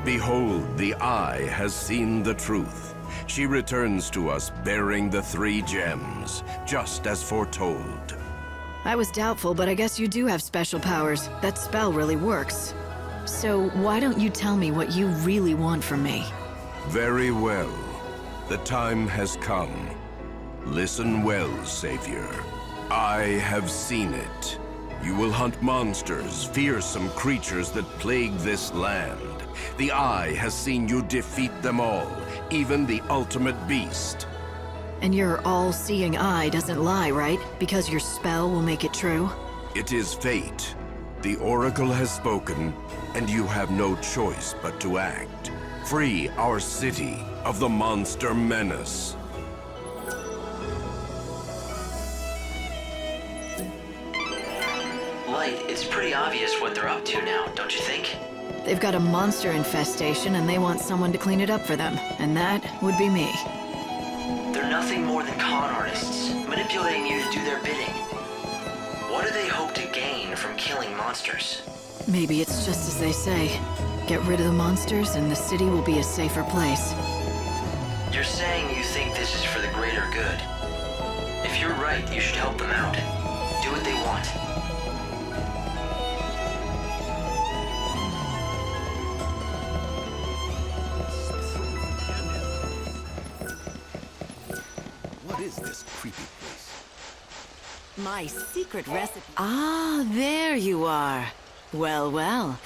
Behold, the Eye has seen the truth. She returns to us bearing the 3 gems, just as foretold. I was doubtful, but I guess you do have special powers. That spell really works. So why don't you tell me what you really want from me? Very well. The time has come. Listen well, Savior. I have seen it. You will hunt monsters, fearsome creatures that plague this land. The Eye has seen you defeat them all, even the ultimate beast. And your all-seeing eye doesn't lie, right? Because your spell will make it true? It is fate. The Oracle has spoken, and you have no choice but to act. Free our city of the monster menace. Light, it's pretty obvious what they're up to now, don't you think? They've got a monster infestation and they want someone to clean it up for them. And that would be me. They're nothing more than con artists, manipulating you to do their bidding. What do they hope to gain from killing monsters? Maybe it's just as they say. Get rid of the monsters and the city will be a safer place. You're saying you think this is for the greater good. If you're right, you should help them out. Do what they want. What is this creepy place? My secret recipe. Ah, there you are. Well, well.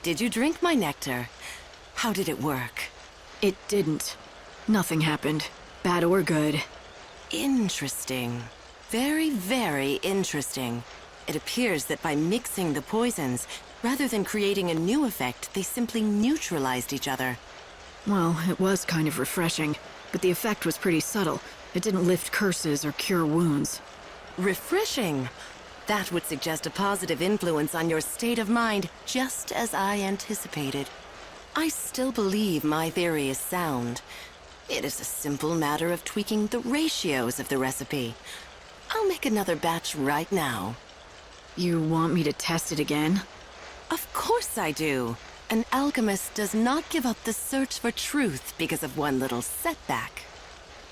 Did you drink my nectar? How did it work? It didn't. Nothing happened. Bad or good. Interesting. Very, very interesting. It appears that by mixing the poisons, rather than creating a new effect, they simply neutralized each other. Well, it was kind of refreshing, but the effect was pretty subtle. It didn't lift curses or cure wounds. Refreshing! That would suggest a positive influence on your state of mind, just as I anticipated. I still believe my theory is sound. It is a simple matter of tweaking the ratios of the recipe. I'll make another batch right now. You want me to test it again? Of course I do. An alchemist does not give up the search for truth because of one little setback.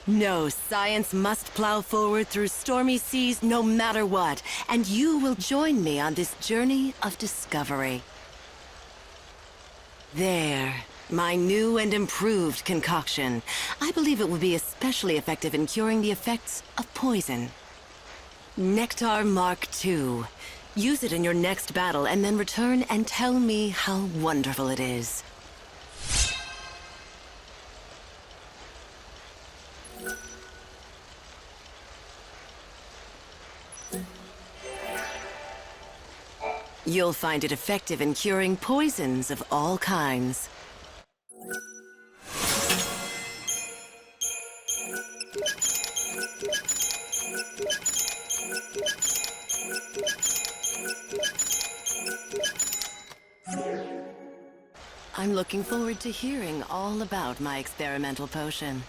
No, science must plow forward through stormy seas no matter what, and you will join me on this journey of discovery. There, my new and improved concoction. I believe it will be especially effective in curing the effects of poison. Nectar Mark II. Use it in your next battle and then return and tell me how wonderful it is. You'll find it effective in curing poisons of all kinds. I'm looking forward to hearing all about my experimental potion.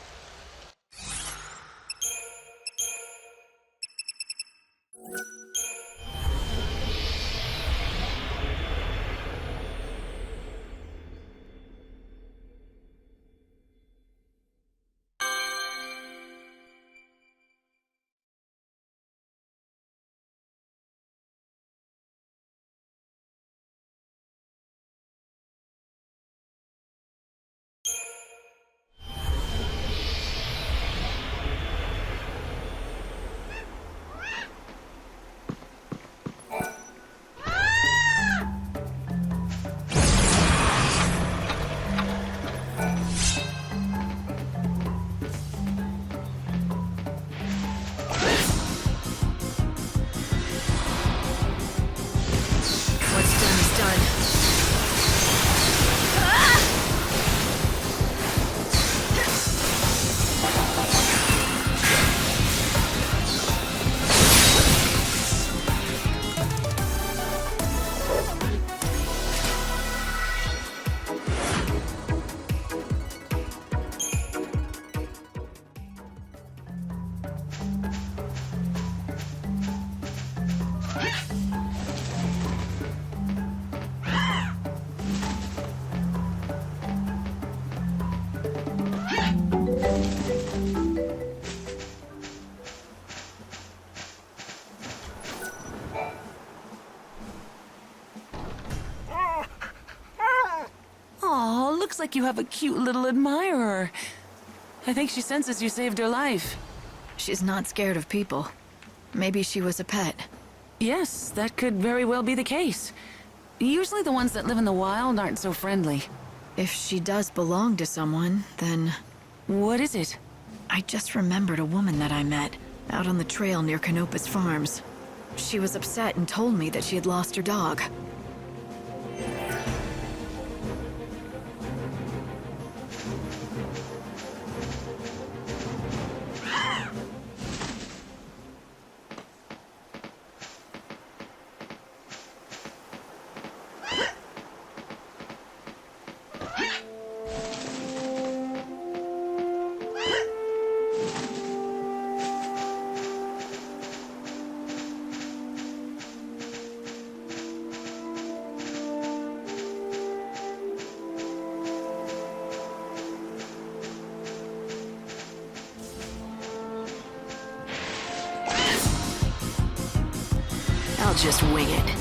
looks like you have a cute little admirer. I think she senses you saved her life. She's not scared of people. Maybe she was a pet. Yes, that could very well be the case. Usually the ones that live in the wild aren't so friendly. If she does belong to someone, then... What is it? I just remembered a woman that I met, out on the trail near Canopa's farms. She was upset and told me that she had lost her dog. I'll just wing it.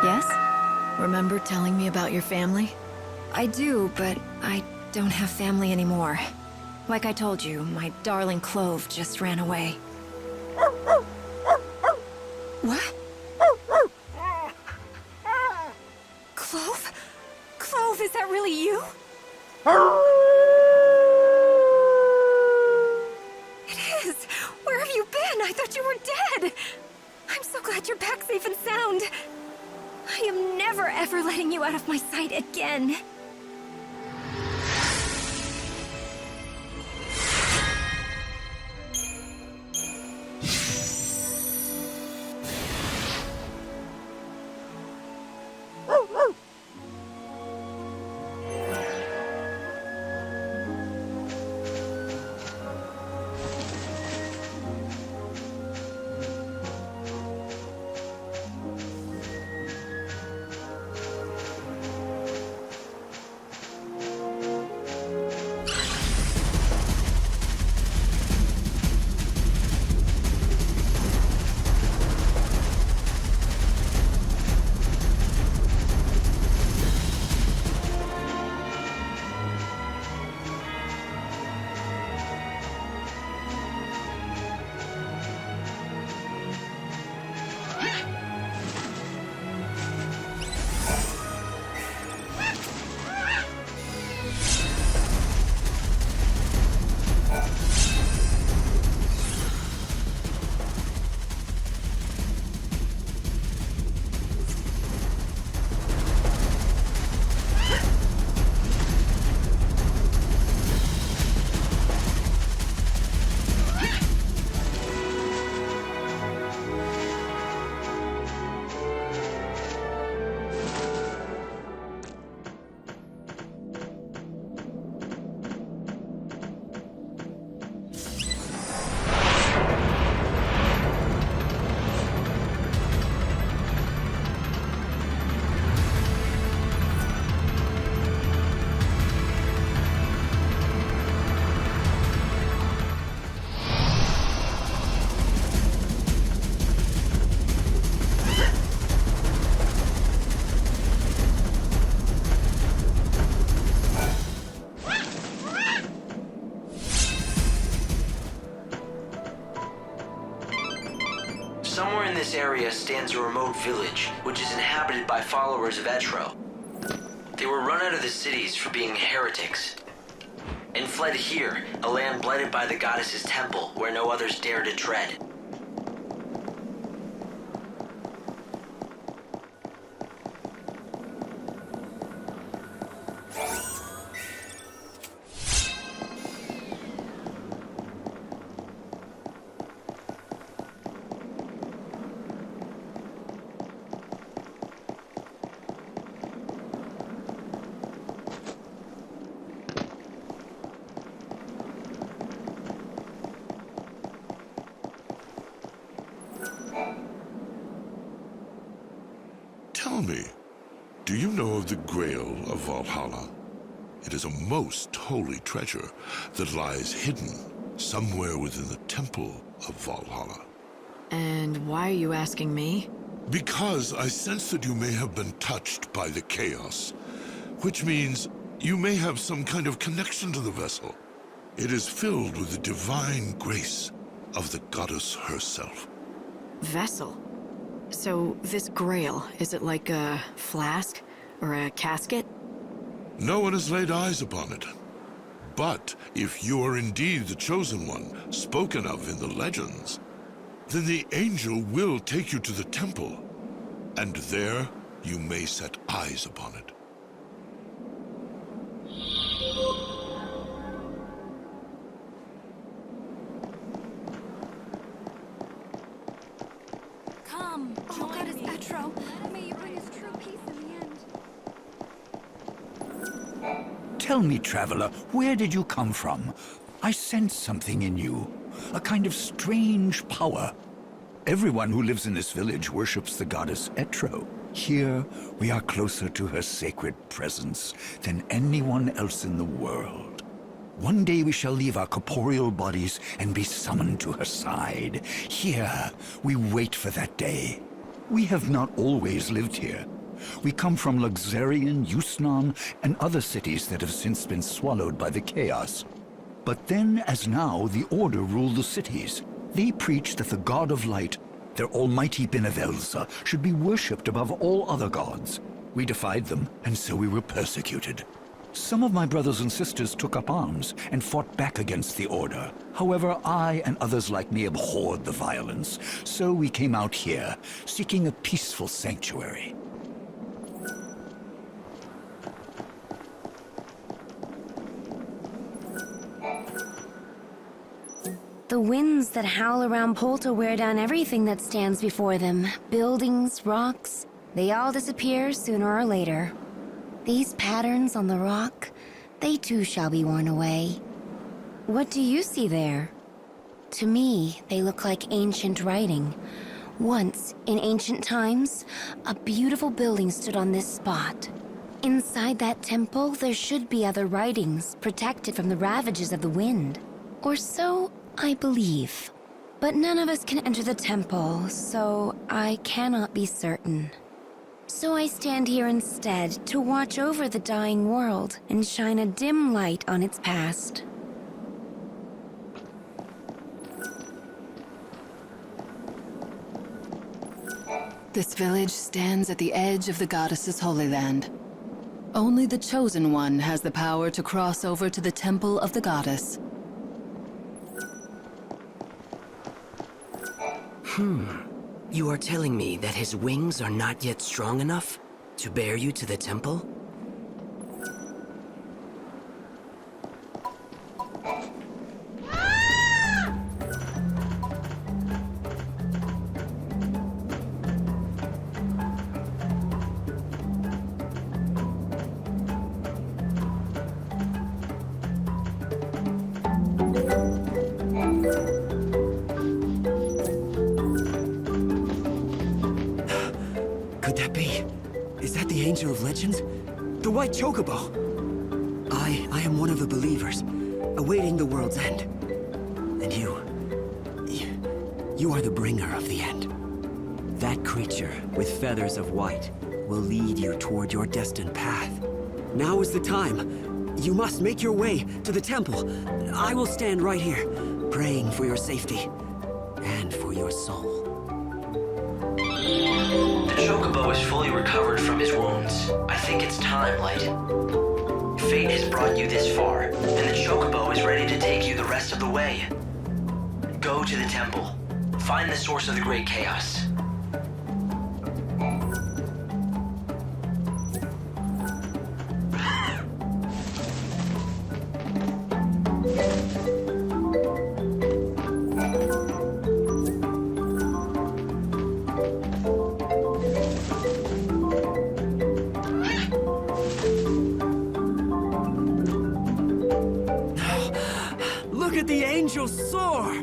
Yes? Remember telling me about your family? I do, but I don't have family anymore. Like I told you, my darling Clove just ran away. What? Clove? Clove, is that really you? It is! Where have you been? I thought you were dead! I'm so glad you're back safe and sound. I am never ever letting you out of my sight again. Somewhere in this area stands a remote village, which is inhabited by followers of XIII. They were run out of the cities for being heretics, and fled here, a land blighted by the goddess's temple, where no others dare to tread. Tell me, do you know of the Grail of Valhalla? It is a most holy treasure that lies hidden somewhere within the temple of Valhalla. And why are you asking me? Because I sense that you may have been touched by the chaos, which means you may have some kind of connection to the vessel. It is filled with the divine grace of the goddess herself. Vessel? So, this grail, is it like a flask? Or a casket? No one has laid eyes upon it. But if you are indeed the chosen one, spoken of in the legends, then the angel will take you to the temple, and there you may set eyes upon it. Come, join me. Petro. May you bring us true peace in the end. Tell me, traveler, where did you come from? I sense something in you, a kind of strange power. Everyone who lives in this village worships the goddess XIII. Here, we are closer to her sacred presence than anyone else in the world. One day we shall leave our corporeal bodies and be summoned to her side. Here, we wait for that day. We have not always lived here. We come from Luxarian, Yusnan, and other cities that have since been swallowed by the chaos. But then, as now, the Order rule the cities. They preach that the God of Light, their almighty Benevelza, should be worshipped above all other gods. We defied them, and so we were persecuted. Some of my brothers and sisters took up arms and fought back against the Order. However, I and others like me abhorred the violence, so we came out here, seeking a peaceful sanctuary. The winds that howl around Poltae wear down everything that stands before them. Buildings, rocks, they all disappear sooner or later. These patterns on the rock, they too shall be worn away. What do you see there? To me, they look like ancient writing. Once, in ancient times, a beautiful building stood on this spot. Inside that temple, there should be other writings, protected from the ravages of the wind. Or so I believe. But none of us can enter the temple, so I cannot be certain. So I stand here instead to watch over the dying world and shine a dim light on its past. This village stands at the edge of the goddess's holy land. Only the Chosen One has the power to cross over to the temple of the goddess. You are telling me that his wings are not yet strong enough to bear you to the temple? Could that be? Is that the Angel of Legends? The White Chocobo? I am one of the believers, awaiting the world's end. And you are the bringer of the end. That creature with feathers of white will lead you toward your destined path. Now is the time. You must make your way to the temple. I will stand right here, praying for your safety and for your soul. Chocobo is fully recovered from his wounds. I think it's time, Light. Fate has brought you this far, and the Chocobo is ready to take you the rest of the way. Go to the temple. Find the source of the Great Chaos. Look at the angel soar!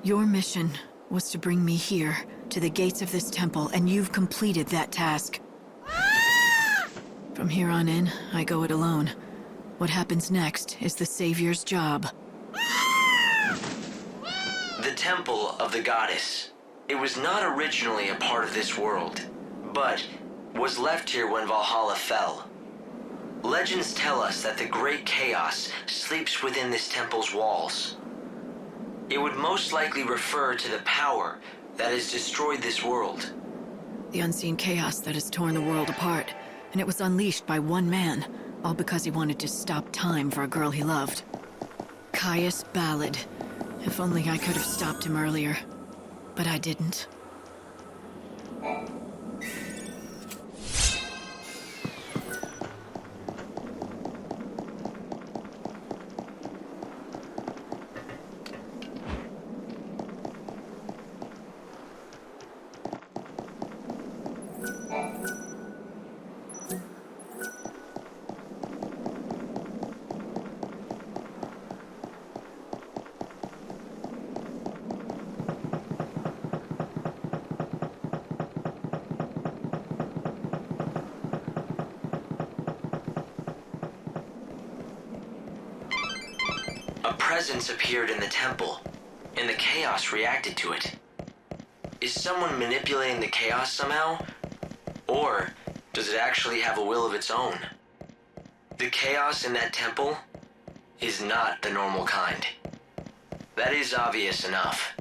Your mission was to bring me here, to the gates of this temple, and you've completed that task. From here on in, I go it alone. What happens next is the Savior's job. The Temple of the Goddess. It was not originally a part of this world, but was left here when Valhalla fell. Legends tell us that the Great Chaos sleeps within this temple's walls. It would most likely refer to the power that has destroyed this world. The unseen chaos that has torn the world apart, and it was unleashed by one man, all because he wanted to stop time for a girl he loved. Caius Ballad. If only I could have stopped him earlier. But I didn't. A presence appeared in the temple, and the chaos reacted to it. Is someone manipulating the chaos somehow? Or does it actually have a will of its own? The chaos in that temple is not the normal kind. That is obvious enough.